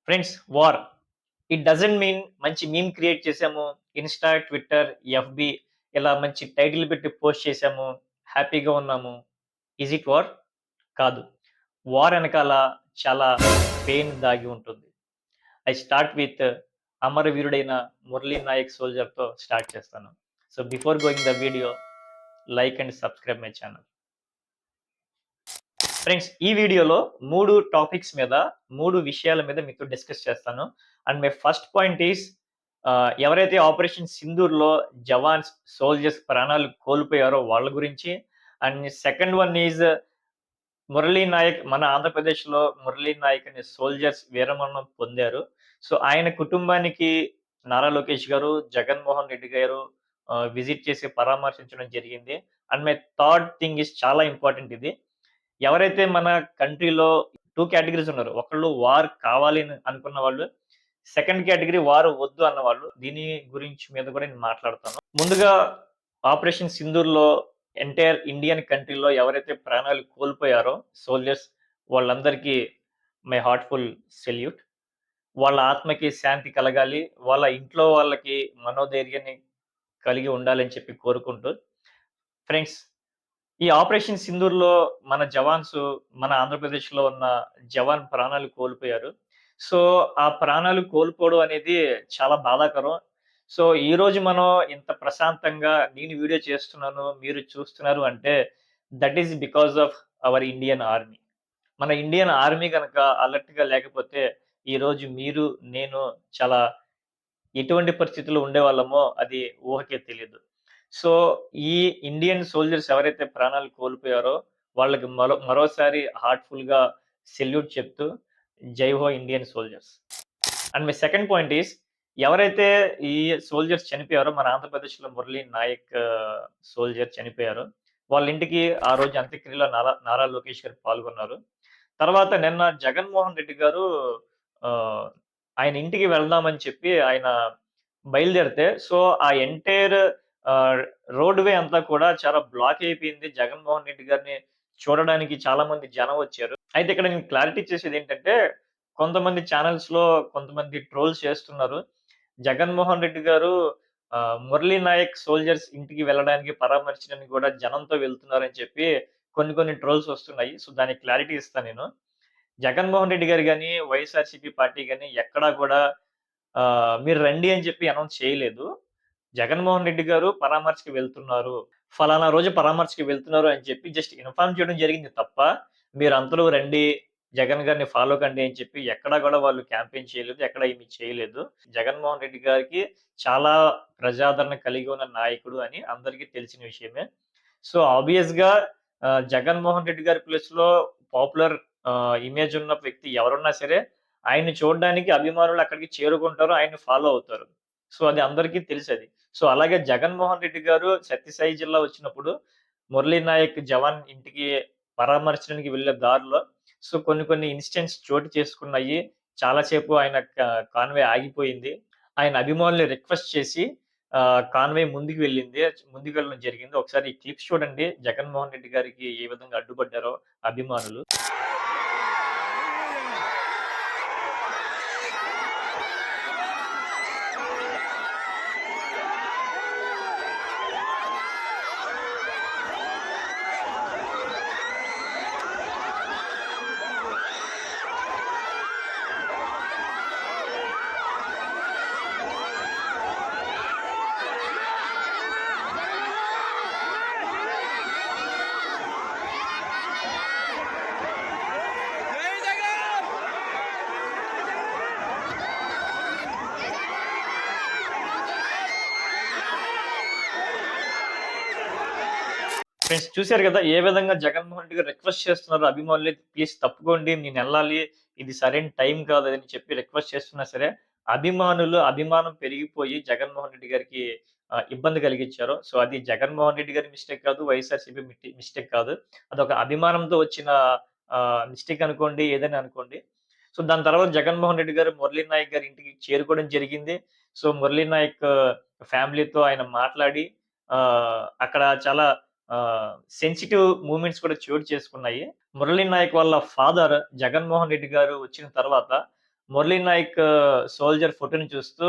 Friends, war it doesn't mean మంచి meme create చేసాము. Insta, Twitter, FB ఇలా మంచి టైటిల్ పెట్టి పోస్ట్ చేసాము. హ్యాపీగా ఉన్నాము. Is it war? కాదు. వార్ ఎనకాల చాలా పెయిన్ దాగి ఉంటుంది. ఐ స్టార్ట్ విత్ అమరవీరుడైన 'మురళీ నాయక్' సోల్జర్‌తో స్టార్ట్ చేస్తాను. So, before going the video, like and subscribe my channel. Friends, ఈ వీడియోలో 3 టాపిక్స్ మీద, 3 విషయాల మీద మీతో డిస్కస్ చేస్తాను. And my first point is ఎవరైతే ఆపరేషన్ సింధూర్‌లో జవాన్స్, సోల్జర్స్ ప్రాణాలు కోల్పోయారో వాళ్ళ గురించి. And second one is Murali Naik, మన ఆంధ్రప్రదేశ్‌లో మురళీ నాయక్ అనే సోల్జర్స్ వీరమరణం పొందారు. సో, ఆయన కుటుంబానికి నారా లోకేష్ గారు, జగన్మోహన్ రెడ్డి గారు విజిట్ చేసి పరామర్శించడం జరిగింది. And my third thing is చాలా ఇంపార్టెంట్ ఇది. ఎవరైతే మన కంట్రీలో 2 కేటగరీస్ ఉన్నారు. ఒకళ్ళు వార్ కావాలి అని అనుకున్న వాళ్ళు. సెకండ్ కేటగరీ వార్ వద్దు అన్నవాళ్ళు. దీని గురించి మీద కూడా నేను మాట్లాడతాను. ముందుగా ఆపరేషన్ సింధూర్‌లో ఎంటైర్ ఇండియన్ కంట్రీలో ఎవరైతే ప్రాణాలు కోల్పోయారో సోల్జర్స్, వాళ్ళందరికీ మై హార్ట్‌ఫుల్ సెల్యూట్. వాళ్ళ ఆత్మకి శాంతి కలగాలి. వాళ్ళ ఇంట్లో వాళ్ళకి మనోధైర్యాన్ని కలిగి ఉండాలని చెప్పి కోరుకుంటూ, ఫ్రెండ్స్, ఈ ఆపరేషన్ సింధూర్‌లో మన జవాన్స్, మన ఆంధ్రప్రదేశ్‌లో ఉన్న జవాన్ ప్రాణాలు కోల్పోయారు. సో, ఆ ప్రాణాలు కోల్పోవడం అనేది చాలా బాధాకరం. సో, ఈరోజు మనం ఇంత ప్రశాంతంగా నేను వీడియో చేస్తున్నాను, మీరు చూస్తున్నారు అంటే that is because of our Indian army. మన ఇండియన్ ఆర్మీ గనక అలర్ట్‌గా లేకపోతే ఈరోజు మీరు, నేను చాలా ఎటువంటి పరిస్థితుల్లో ఉండేవాళ్ళమో అది ఊహకే తెలీదు. సో, ఈ ఇండియన్ సోల్జర్స్ ఎవరైతే ప్రాణాలు కోల్పోయారో వాళ్ళకి మరోసారి హార్ట్‌ఫుల్‌గా సెల్యూట్ చెప్తూ జై హో Indian soldiers. And my second point is ఎవరైతే ఈ సోల్జర్స్ చనిపోయారో మన ఆంధ్రప్రదేశ్‌లో మురళీ నాయక్ సోల్జర్ చనిపోయారో వాళ్ళ ఇంటికి ఆ రోజు అంత్యక్రియలో నారా లోకేష్ గారు పాల్గొన్నారు. తర్వాత నిన్న జగన్మోహన్ రెడ్డి గారు ఆహ్, ఆయన ఇంటికి వెళ్దామని చెప్పి ఆయన బయలుదేరితే, సో, ఆ ఎంటైర్ ఆహ్, రోడ్‌వే అంతా కూడా చాలా బ్లాక్ అయిపోయింది. జగన్మోహన్ రెడ్డి గారిని చూడడానికి చాలా మంది జనం వచ్చారు. అయితే ఇక్కడ నేను క్లారిటీ ఇచ్చేసేదేంటంటే, కొంతమంది ఛానెల్స్‌లో కొంతమంది ట్రోల్స్ చేస్తున్నారు. జగన్మోహన్ రెడ్డి గారు మురళీ నాయక్ సోల్జర్స్ ఇంటికి వెళ్ళడానికి, పరామర్శించడానికి కూడా జనంతో వెళ్తున్నారని చెప్పి కొన్ని కొన్ని ట్రోల్స్ వస్తున్నాయి. సో, దానికి క్లారిటీ ఇస్తా నేను. జగన్మోహన్ రెడ్డి గారు గాని, వైఎస్ఆర్‌సీపీ పార్టీ గాని ఎక్కడా కూడా మీరు రండి అని చెప్పి అనౌన్స్ చేయలేదు. జగన్మోహన్ రెడ్డి గారు పరామర్శకి వెళ్తున్నారు. ఫలానా రోజు పరామర్శకి వెళ్తున్నారు అని చెప్పి జస్ట్ ఇన్ఫార్మ్ చేయడం జరిగింది తప్ప, మీరందరూ రండి, జగన్ గారిని ఫాలో కండి అని చెప్పి ఎక్కడా గూడా వాళ్ళు క్యాంపెయిన్ చేయలేదు. ఎక్కడ ఏమి చేయలేదు. జగన్మోహన్ రెడ్డి గారికి చాలా ప్రజాదరణ కలిగి ఉన్న నాయకుడు అని అందరికీ తెలిసిన విషయమే. సో, ఆబ్వియస్‌గా జగన్మోహన్ రెడ్డి గారి ప్లేస్‌లో పాపులర్ ఇమేజ్ ఉన్న వ్యక్తి ఎవరున్నా సరే, ఆయన్ని చూడడానికి అభిమానులు అక్కడికి చేరుకుంటారు. ఆయన్ని ఫాలో అవుతారు. సో, అది అందరికీ తెలుసది. సో, అలాగే జగన్మోహన్ రెడ్డి గారు సత్యసాయి జిల్లా వచ్చినప్పుడు, మురళీ నాయక్ జవాన్ ఇంటికి పరామర్శించడానికి వెళ్ళే దారిలో సో, కొన్ని కొన్ని ఇన్సిడెంట్స్ చోటు చేసుకున్నాయి. చాలా సేపు ఆయన కాన్వాయ్ ఆగిపోయింది. ఆయన అభిమానుల్ని రిక్వెస్ట్ చేసి కాన్వాయ్ ముందుకు వెళ్ళింది. ముందుకు వెళ్ళడం జరిగింది. ఒకసారి ఈ క్లిప్స్ చూడండి. జగన్మోహన్ రెడ్డి గారికి ఏ విధంగా అడ్డుపడ్డారో అభిమానులు. ఫ్రెండ్స్, చూసారు గదా! ఏ విధంగా జగన్మోహన్ రెడ్డి గారు రిక్వెస్ట్ చేస్తున్నారు అభిమానుల్ని, ప్లీజ్ తప్పుకోండి, నేనెళ్ళాలి. ఇది సరైన టైం కాదు అని చెప్పి రిక్వెస్ట్ చేస్తున్నా సరే, అభిమానం పెరిగిపోయి జగన్మోహన్ రెడ్డి గారికి ఇబ్బంది కలిగించారు. సో, అది జగన్మోహన్ రెడ్డి గారి మిస్టేక్ కాదు. వైఎస్ఆర్‌సీపీ మిస్టేక్ కాదు. అదొక అభిమానంతో వచ్చిన మిస్టేక్ అనుకోండి, ఏదైనా అనుకోండి. సో, దాని తర్వాత జగన్మోహన్ రెడ్డి గారు మురళీ నాయక్ గారి ఇంటికి చేరుకోవడం జరిగింది. సో, మురళీ నాయక్ ఫ్యామిలీతో ఆయన మాట్లాడి అక్కడ చాలా సెన్సిటివ్ మూవ్‌మెంట్స్ కూడా చోటు చేసుకున్నాయి. మురళీ నాయక్ వాళ్ళ ఫాదర్ జగన్మోహన్ రెడ్డి గారు వచ్చిన తర్వాత మురళీ నాయక్ సోల్జర్ ఫోటోని చూస్తూ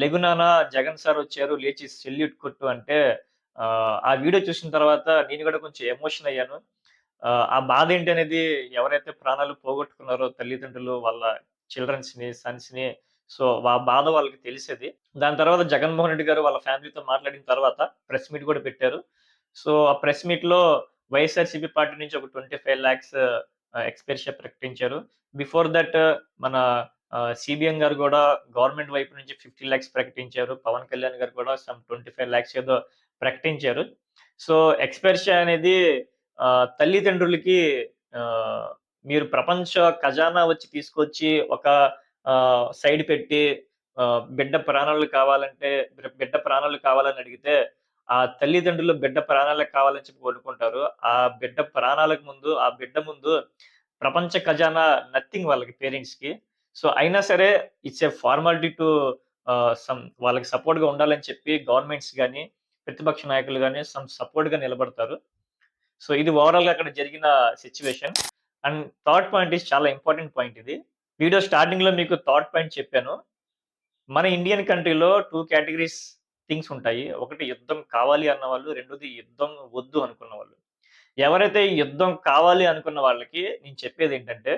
"లెగు నాన్న జగన్ సార్ వచ్చారు లేచి సెల్యూట్ కొట్టు" అంటే ఆ వీడియో చూసిన తర్వాత నేను గూడా కొంచెం ఎమోషన్ అయ్యాను. ఆ బాధేంటనేది ఎవరైతే ప్రాణాలు పోగొట్టుకున్నారో తల్లిదండ్రులు వాళ్ళ చిల్డ్రన్స్‌ని, సన్స్‌ని సో, బాధ వాళ్ళకి తెలిసేది. దాని తర్వాత జగన్‌మోహన్ రెడ్డి గారు వాళ్ళ ఫ్యామిలీతో మాట్లాడిన తర్వాత ప్రెస్ మీట్ గూడా పెట్టారు. సో, ఆ ప్రెస్ మీట్‌లో వైఎస్ఆర్‌సీపీ పార్టీ నుంచి ఒక 25,00,000 ఎక్స్‌గ్రేషియా ప్రకటించారు. బిఫోర్ థట్ మన సీబీఎం గారు గూడా గవర్నమెంట్ వైపు నుంచి 50,00,000 ప్రకటించారు. పవన్ కళ్యాణ్ గారు కూడా సమ్ 25,00,000 ఏదో ప్రకటించారు. సో, ఎక్స్‌గ్రేషియా అనేది తల్లిదండ్రులకి ఆహ్, మీరు ప్రపంచ ఖజానా వచ్చి తీసుకొచ్చి ఒక సైడ్ పెట్టి బిడ్డ ప్రాణాలు కావాలంటే బిడ్డ ప్రాణాలు కావాలని అడిగితే, ఆ తల్లిదండ్రులు బిడ్డ ప్రాణాలే కావాలని చెప్పి కోరుకుంటారు. ఆ బిడ్డ ప్రాణాలకు ముందు, ఆ బిడ్డ ముందు ప్రపంచ ఖజానా నథింగ్ వాళ్ళకి పేరెంట్స్‌కి. సో, అయినా సరే ఇట్స్ ఎ ఫార్మాలిటీ టు వాళ్ళకి సపోర్ట్‌గా ఉండాలని చెప్పి గవర్నమెంట్స్ గాని, ప్రతిపక్ష నాయకులు గాని సపోర్ట్‌గా నిలబడతారు. సో, ఇది ఓవరాల్‌గా అక్కడ జరిగిన సిట్యుయేషన్. అండ్ థర్డ్ పాయింట్ చాలా ఇంపార్టెంట్ పాయింట్ ఇది. వీడియో స్టార్టింగ్‌లో మీకు థర్డ్ పాయింట్ చెప్పాను. మన ఇండియన్ కంట్రీలో 2 కేటగరీస్ థింగ్స్ ఉంటాయి. ఒకటి యుద్ధం కావాలి అన్నవాళ్ళు, రెండోది యుద్ధం వద్దు అనుకున్నవాళ్ళు. ఎవరైతే యుద్ధం కావాలి అనుకున్న వాళ్ళకి నేను చెప్పేదేంటంటే,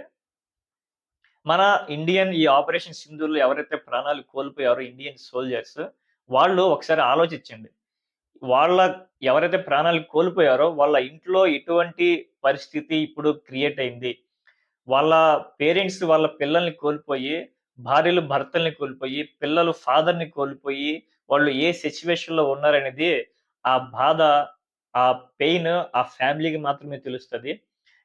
మన ఇండియన్ ఈ ఆపరేషన్ సింధూర్‌లో ఎవరైతే ప్రాణాలు కోల్పోయారో ఇండియన్ సోల్జర్స్, వాళ్ళు ఒకసారి ఆలోచించండి. వాళ్ళ ఎవరైతే ప్రాణాలు కోల్పోయారో వాళ్ళ ఇంట్లో ఎటువంటి పరిస్థితి ఇప్పుడు క్రియేట్ అయింది. వాళ్ళ పేరెంట్స్ వాళ్ళ పిల్లల్ని కోల్పోయి, భార్యలు భర్తల్ని కోల్పోయి, పిల్లలు ఫాదర్‌ని కోల్పోయి, వాళ్ళు ఏ సిట్యుయేషన్‌లో ఉన్నారనేది ఆ బాధ, ఆ పెయిన్ ఆ ఫ్యామిలీకి మాత్రమే తెలుస్తది.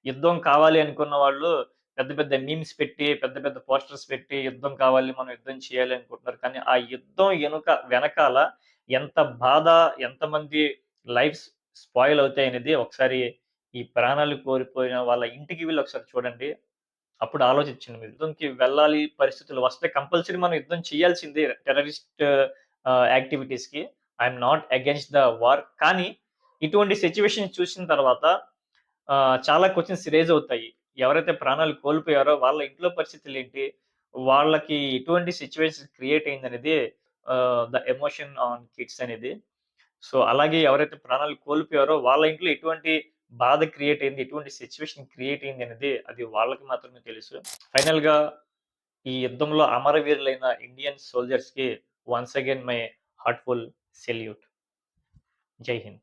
యుద్ధం కావాలి అనుకున్న వాళ్ళు పెద్ద పెద్ద మీమ్స్ పెట్టి, పెద్ద పెద్ద పోస్టర్స్ పెట్టి యుద్ధం కావాలి, మనం యుద్ధం చేయాలి అనుకుంటున్నారు. కానీ ఆ యుద్ధం వెనకాల ఎంత బాధ, ఎంతమంది లైఫ్స్ స్పాయిల్ అవుతాయనేది ఒకసారి ఈ ప్రాణాలు కోల్పోయిన వాళ్ళ ఇంటికి వెళ్లి ఒకసారి చూడండి. అప్పుడు ఆలోచించండి మీరు. యుద్ధంకి వెళ్ళాలి పరిస్థితులు వస్తే కంపల్సరీ మనం యుద్ధం చేయాల్సిందే టెర్రరిస్ట్ యాక్టివిటీస్‌కి. I'm not against the war. కానీ ఇటువంటి సిట్యుయేషన్ చూసిన తర్వాత చాలా క్వెషన్స్ రైజ్ అవుతాయి. ఎవరైతే ప్రాణాలు కోల్పోయారో వాళ్ళ ఇంట్లో పరిస్థితులేంటి? వాళ్ళకి ఎటువంటి సిట్యుయేషన్ క్రియేట్ అయిందనేది ద ఎమోషన్ ఆన్ కిడ్స్ అనేది. సో, అలాగే ఎవరైతే ప్రాణాలు కోల్పోయారో వాళ్ళ ఇంట్లో ఎటువంటి బాధ క్రియేట్ అయింది, ఎటువంటి సిట్యుయేషన్ క్రియేట్ అయింది అనేది అది వాళ్ళకి మాత్రమే తెలుసు. ఫైనల్‌గా ఈ యుద్ధంలో అమరవీరులైన ఇండియన్ సోల్జర్స్‌కి once again my heartful salute. జై హింద్.